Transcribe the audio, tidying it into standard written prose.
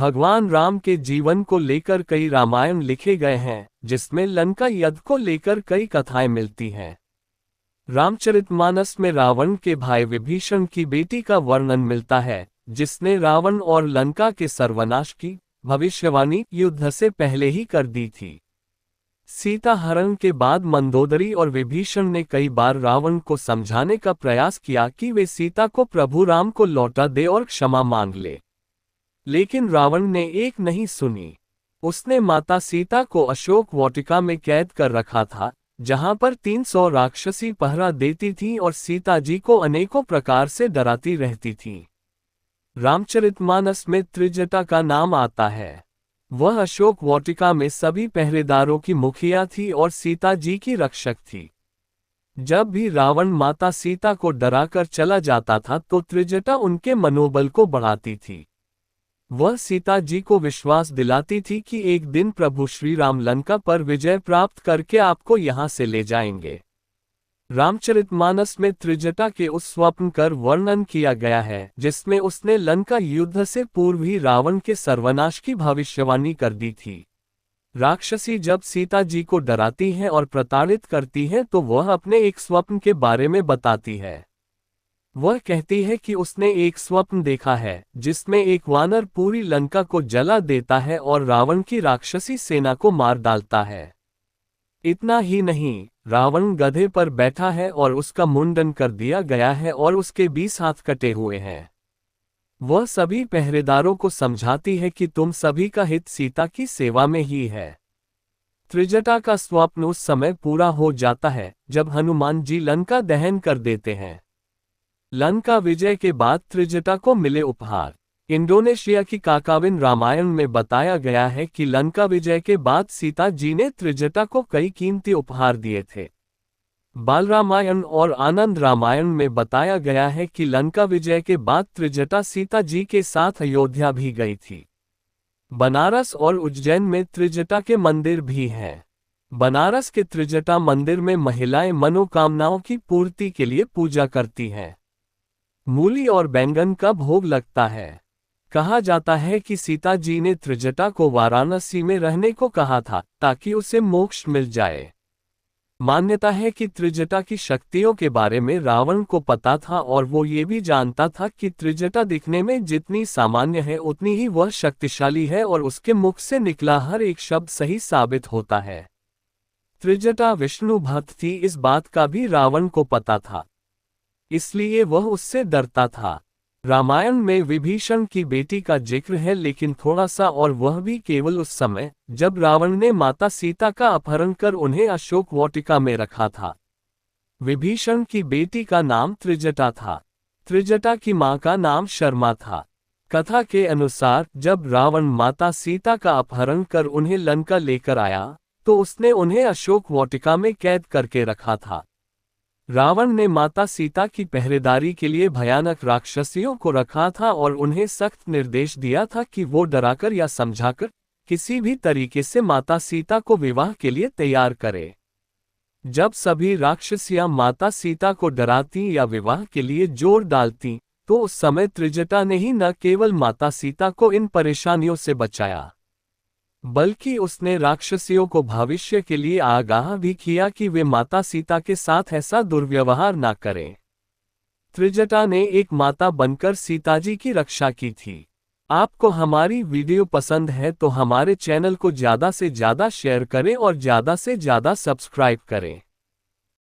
भगवान राम के जीवन को लेकर कई रामायण लिखे गए हैं, जिसमें लंका युद्ध को लेकर कई कथाएं मिलती हैं। रामचरितमानस में रावण के भाई विभीषण की बेटी का वर्णन मिलता है, जिसने रावण और लंका के सर्वनाश की भविष्यवाणी युद्ध से पहले ही कर दी थी। सीता हरण के बाद मंदोदरी और विभीषण ने कई बार रावण को समझाने का प्रयास किया कि वे सीता को प्रभु राम को लौटा दे और क्षमा मांग ले, लेकिन रावण ने एक नहीं सुनी। उसने माता सीता को अशोक वाटिका में कैद कर रखा था, जहां पर 300 राक्षसी पहरा देती थीं और सीता जी को अनेकों प्रकार से डराती रहती थीं। रामचरितमानस में त्रिजटा का नाम आता है। वह अशोक वाटिका में सभी पहरेदारों की मुखिया थी और सीता जी की रक्षक थी। जब भी रावण माता सीता को डराकर चला जाता था तो त्रिजटा उनके मनोबल को बढ़ाती थी। वह सीता जी को विश्वास दिलाती थी कि एक दिन प्रभु श्री राम लंका पर विजय प्राप्त करके आपको यहां से ले जाएंगे। रामचरितमानस में त्रिजटा के उस स्वप्न कर वर्णन किया गया है, जिसमें उसने लंका युद्ध से पूर्व ही रावण के सर्वनाश की भविष्यवाणी कर दी थी। राक्षसी जब सीता जी को डराती हैं और प्रताड़ित करती हैं तो वह अपने एक स्वप्न के बारे में बताती है। वह कहती है कि उसने एक स्वप्न देखा है, जिसमें एक वानर पूरी लंका को जला देता है और रावण की राक्षसी सेना को मार डालता है। इतना ही नहीं, रावण गधे पर बैठा है और उसका मुंडन कर दिया गया है और उसके 20 हाथ कटे हुए हैं। वह सभी पहरेदारों को समझाती है कि तुम सभी का हित सीता की सेवा में ही है। त्रिजटा का स्वप्न उस समय पूरा हो जाता है जब हनुमान जी लंका दहन कर देते हैं। लंका विजय के बाद त्रिजटा को मिले उपहार। इंडोनेशिया की काकाविन रामायण में बताया गया है कि लंका विजय के बाद सीता जी ने त्रिजटा को कई कीमती उपहार दिए थे। बाल रामायण और आनंद रामायण में बताया गया है कि लंका विजय के बाद त्रिजटा सीता जी के साथ अयोध्या भी गई थी। बनारस और उज्जैन में त्रिजटा के मंदिर भी हैं। बनारस के त्रिजटा मंदिर में महिलाएं मनोकामनाओं की पूर्ति के लिए पूजा करती हैं। मूली और बैंगन का भोग लगता है। कहा जाता है कि सीता जी ने त्रिजटा को वाराणसी में रहने को कहा था ताकि उसे मोक्ष मिल जाए। मान्यता है कि त्रिजटा की शक्तियों के बारे में रावण को पता था और वो ये भी जानता था कि त्रिजटा दिखने में जितनी सामान्य है उतनी ही वह शक्तिशाली है और उसके मुख से निकला हर एक शब्द सही साबित होता है। त्रिजटा विष्णु भक्त थी, इस बात का भी रावण को पता था, इसलिए वह उससे डरता था। रामायण में विभीषण की बेटी का जिक्र है, लेकिन थोड़ा सा, और वह भी केवल उस समय जब रावण ने माता सीता का अपहरण कर उन्हें अशोक वाटिका में रखा था। विभीषण की बेटी का नाम त्रिजटा था। त्रिजटा की मां का नाम शर्मा था। कथा के अनुसार जब रावण माता सीता का अपहरण कर उन्हें लंका लेकर आया तो उसने उन्हें अशोक वाटिका में कैद करके रखा था। रावण ने माता सीता की पहरेदारी के लिए भयानक राक्षसियों को रखा था और उन्हें सख्त निर्देश दिया था कि वो डराकर या समझाकर किसी भी तरीके से माता सीता को विवाह के लिए तैयार करे। जब सभी राक्षसियां माता सीता को डराती या विवाह के लिए जोर डालती तो उस समय त्रिजटा ने ही न केवल माता सीता को इन परेशानियों से बचाया, बल्कि उसने राक्षसियों को भविष्य के लिए आगाह भी किया कि वे माता सीता के साथ ऐसा दुर्व्यवहार न करें। त्रिजटा ने एक माता बनकर सीताजी की रक्षा की थी। आपको हमारी वीडियो पसंद है तो हमारे चैनल को ज़्यादा से ज़्यादा शेयर करें और ज़्यादा से ज़्यादा सब्सक्राइब करें।